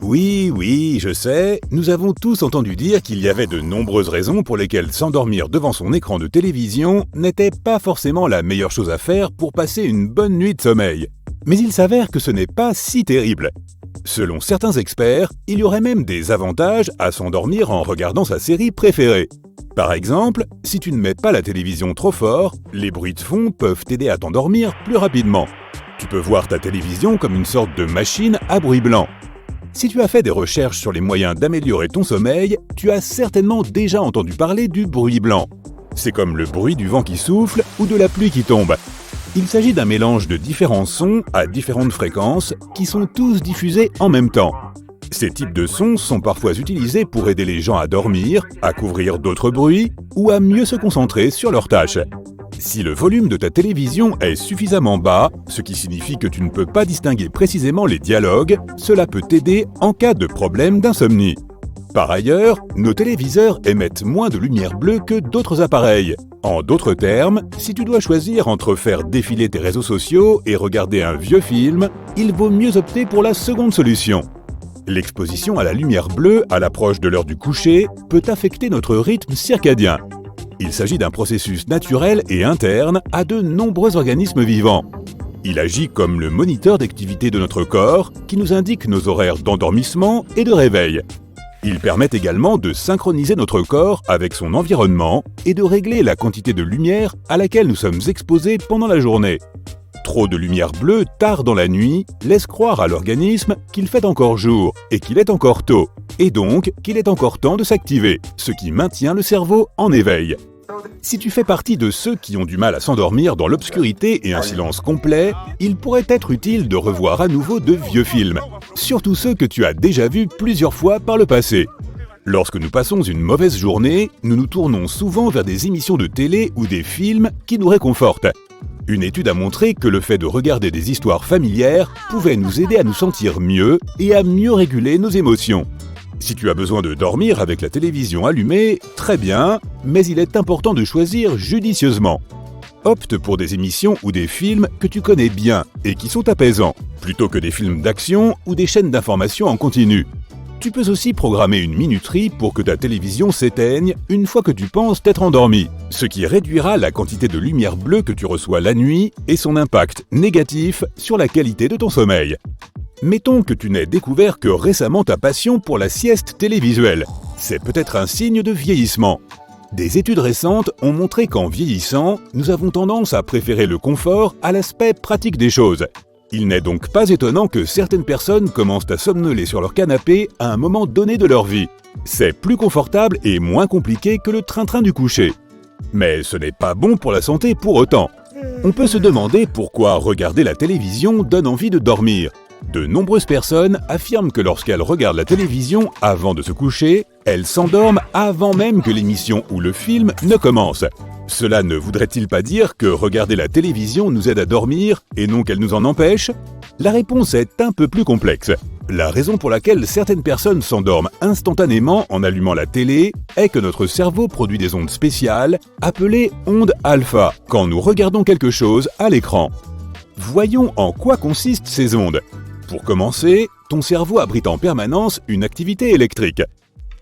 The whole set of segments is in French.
Oui, je sais, nous avons tous entendu dire qu'il y avait de nombreuses raisons pour lesquelles s'endormir devant son écran de télévision n'était pas forcément la meilleure chose à faire pour passer une bonne nuit de sommeil. Mais il s'avère que ce n'est pas si terrible. Selon certains experts, il y aurait même des avantages à s'endormir en regardant sa série préférée. Par exemple, si tu ne mets pas la télévision trop fort, les bruits de fond peuvent t'aider à t'endormir plus rapidement. Tu peux voir ta télévision comme une sorte de machine à bruit blanc. Si tu as fait des recherches sur les moyens d'améliorer ton sommeil, tu as certainement déjà entendu parler du bruit blanc. C'est comme le bruit du vent qui souffle ou de la pluie qui tombe. Il s'agit d'un mélange de différents sons à différentes fréquences qui sont tous diffusés en même temps. Ces types de sons sont parfois utilisés pour aider les gens à dormir, à couvrir d'autres bruits ou à mieux se concentrer sur leurs tâches. Si le volume de ta télévision est suffisamment bas, ce qui signifie que tu ne peux pas distinguer précisément les dialogues, cela peut t'aider en cas de problème d'insomnie. Par ailleurs, nos téléviseurs émettent moins de lumière bleue que d'autres appareils. En d'autres termes, si tu dois choisir entre faire défiler tes réseaux sociaux et regarder un vieux film, il vaut mieux opter pour la seconde solution. L'exposition à la lumière bleue à l'approche de l'heure du coucher peut affecter notre rythme circadien. Il s'agit d'un processus naturel et interne à de nombreux organismes vivants. Il agit comme le moniteur d'activité de notre corps qui nous indique nos horaires d'endormissement et de réveil. Il permet également de synchroniser notre corps avec son environnement et de régler la quantité de lumière à laquelle nous sommes exposés pendant la journée. Trop de lumière bleue tard dans la nuit laisse croire à l'organisme qu'il fait encore jour et qu'il est encore tôt, et donc qu'il est encore temps de s'activer, ce qui maintient le cerveau en éveil. Si tu fais partie de ceux qui ont du mal à s'endormir dans l'obscurité et un silence complet, il pourrait être utile de revoir à nouveau de vieux films, surtout ceux que tu as déjà vus plusieurs fois par le passé. Lorsque nous passons une mauvaise journée, nous nous tournons souvent vers des émissions de télé ou des films qui nous réconfortent. Une étude a montré que le fait de regarder des histoires familières pouvait nous aider à nous sentir mieux et à mieux réguler nos émotions. Si tu as besoin de dormir avec la télévision allumée, très bien, mais il est important de choisir judicieusement. Opte pour des émissions ou des films que tu connais bien et qui sont apaisants, plutôt que des films d'action ou des chaînes d'information en continu. Tu peux aussi programmer une minuterie pour que ta télévision s'éteigne une fois que tu penses t'être endormi, ce qui réduira la quantité de lumière bleue que tu reçois la nuit et son impact négatif sur la qualité de ton sommeil. Mettons que tu n'aies découvert que récemment ta passion pour la sieste télévisuelle. C'est peut-être un signe de vieillissement. Des études récentes ont montré qu'en vieillissant, nous avons tendance à préférer le confort à l'aspect pratique des choses. Il n'est donc pas étonnant que certaines personnes commencent à somnoler sur leur canapé à un moment donné de leur vie. C'est plus confortable et moins compliqué que le train-train du coucher. Mais ce n'est pas bon pour la santé pour autant. On peut se demander pourquoi regarder la télévision donne envie de dormir. De nombreuses personnes affirment que lorsqu'elles regardent la télévision avant de se coucher, elles s'endorment avant même que l'émission ou le film ne commence. Cela ne voudrait-il pas dire que regarder la télévision nous aide à dormir et non qu'elle nous en empêche ? La réponse est un peu plus complexe. La raison pour laquelle certaines personnes s'endorment instantanément en allumant la télé est que notre cerveau produit des ondes spéciales appelées ondes alpha quand nous regardons quelque chose à l'écran. Voyons en quoi consistent ces ondes. Pour commencer, ton cerveau abrite en permanence une activité électrique.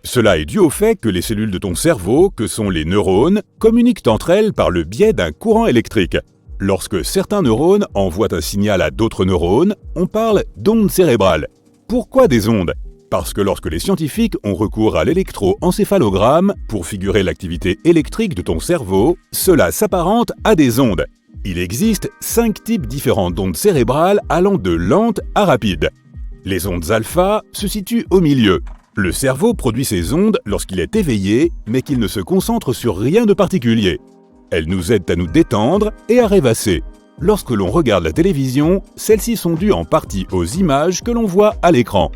Cela est dû au fait que les cellules de ton cerveau, que sont les neurones, communiquent entre elles par le biais d'un courant électrique. Lorsque certains neurones envoient un signal à d'autres neurones, on parle d'ondes cérébrales. Pourquoi des ondes ? Parce que lorsque les scientifiques ont recours à l'électroencéphalogramme pour figurer l'activité électrique de ton cerveau, cela s'apparente à des ondes. Il existe 5 types différents d'ondes cérébrales allant de lentes à rapides. Les ondes alpha se situent au milieu. Le cerveau produit ces ondes lorsqu'il est éveillé, mais qu'il ne se concentre sur rien de particulier. Elles nous aident à nous détendre et à rêvasser. Lorsque l'on regarde la télévision, celles-ci sont dues en partie aux images que l'on voit à l'écran.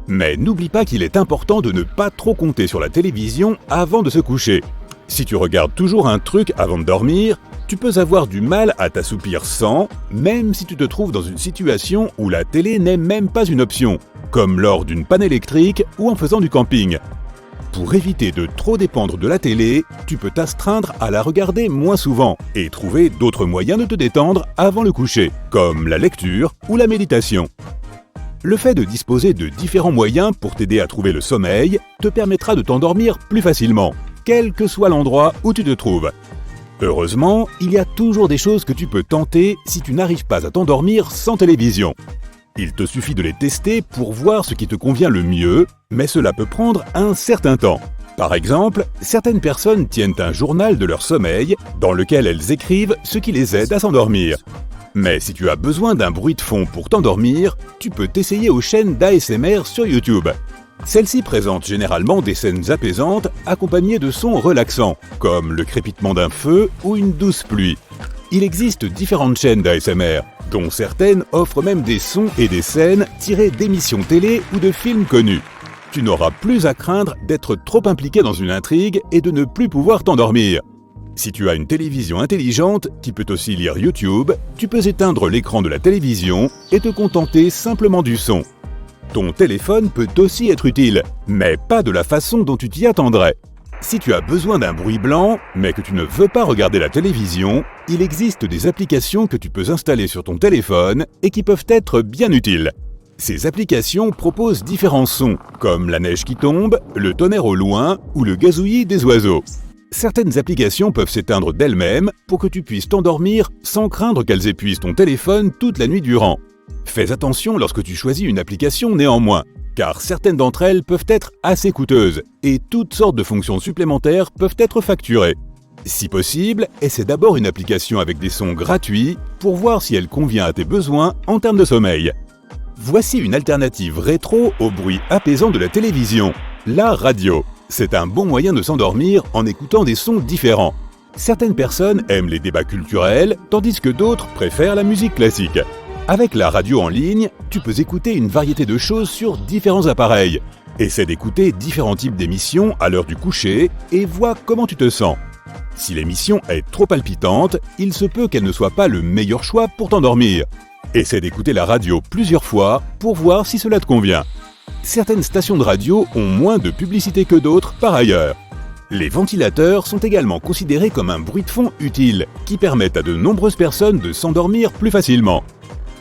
Mais n'oublie pas qu'il est important de ne pas trop compter sur la télévision avant de se coucher. Si tu regardes toujours un truc avant de dormir, tu peux avoir du mal à t'assoupir sans, même si tu te trouves dans une situation où la télé n'est même pas une option, comme lors d'une panne électrique ou en faisant du camping. Pour éviter de trop dépendre de la télé, tu peux t'astreindre à la regarder moins souvent et trouver d'autres moyens de te détendre avant le coucher, comme la lecture ou la méditation. Le fait de disposer de différents moyens pour t'aider à trouver le sommeil te permettra de t'endormir plus facilement, quel que soit l'endroit où tu te trouves. Heureusement, il y a toujours des choses que tu peux tenter si tu n'arrives pas à t'endormir sans télévision. Il te suffit de les tester pour voir ce qui te convient le mieux, mais cela peut prendre un certain temps. Par exemple, certaines personnes tiennent un journal de leur sommeil dans lequel elles écrivent ce qui les aide à s'endormir. Mais si tu as besoin d'un bruit de fond pour t'endormir, tu peux t'essayer aux chaînes d'ASMR sur YouTube. Celles-ci présentent généralement des scènes apaisantes accompagnées de sons relaxants, comme le crépitement d'un feu ou une douce pluie. Il existe différentes chaînes d'ASMR, dont certaines offrent même des sons et des scènes tirés d'émissions télé ou de films connus. Tu n'auras plus à craindre d'être trop impliqué dans une intrigue et de ne plus pouvoir t'endormir. Si tu as une télévision intelligente qui peut aussi lire YouTube, tu peux éteindre l'écran de la télévision et te contenter simplement du son. Ton téléphone peut aussi être utile, mais pas de la façon dont tu t'y attendrais. Si tu as besoin d'un bruit blanc, mais que tu ne veux pas regarder la télévision, il existe des applications que tu peux installer sur ton téléphone et qui peuvent être bien utiles. Ces applications proposent différents sons, comme la neige qui tombe, le tonnerre au loin ou le gazouillis des oiseaux. Certaines applications peuvent s'éteindre d'elles-mêmes pour que tu puisses t'endormir sans craindre qu'elles épuisent ton téléphone toute la nuit durant. Fais attention lorsque tu choisis une application néanmoins, car certaines d'entre elles peuvent être assez coûteuses et toutes sortes de fonctions supplémentaires peuvent être facturées. Si possible, essaie d'abord une application avec des sons gratuits pour voir si elle convient à tes besoins en termes de sommeil. Voici une alternative rétro au bruit apaisant de la télévision, la radio. C'est un bon moyen de s'endormir en écoutant des sons différents. Certaines personnes aiment les débats culturels, tandis que d'autres préfèrent la musique classique. Avec la radio en ligne, tu peux écouter une variété de choses sur différents appareils. Essaie d'écouter différents types d'émissions à l'heure du coucher et vois comment tu te sens. Si l'émission est trop palpitante, il se peut qu'elle ne soit pas le meilleur choix pour t'endormir. Essaie d'écouter la radio plusieurs fois pour voir si cela te convient. Certaines stations de radio ont moins de publicité que d'autres par ailleurs. Les ventilateurs sont également considérés comme un bruit de fond utile, qui permettent à de nombreuses personnes de s'endormir plus facilement.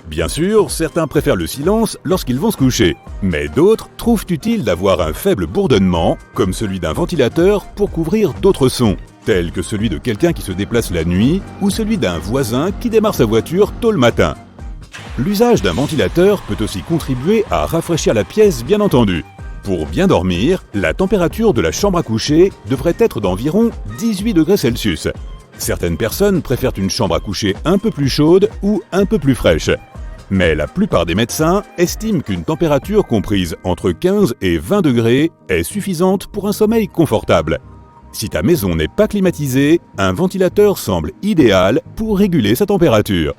Bien sûr, certains préfèrent le silence lorsqu'ils vont se coucher, mais d'autres trouvent utile d'avoir un faible bourdonnement, comme celui d'un ventilateur pour couvrir d'autres sons, tels que celui de quelqu'un qui se déplace la nuit ou celui d'un voisin qui démarre sa voiture tôt le matin. L'usage d'un ventilateur peut aussi contribuer à rafraîchir la pièce, bien entendu. Pour bien dormir, la température de la chambre à coucher devrait être d'environ 18 degrés Celsius. Certaines personnes préfèrent une chambre à coucher un peu plus chaude ou un peu plus fraîche. Mais la plupart des médecins estiment qu'une température comprise entre 15 et 20 degrés est suffisante pour un sommeil confortable. Si ta maison n'est pas climatisée, un ventilateur semble idéal pour réguler sa température.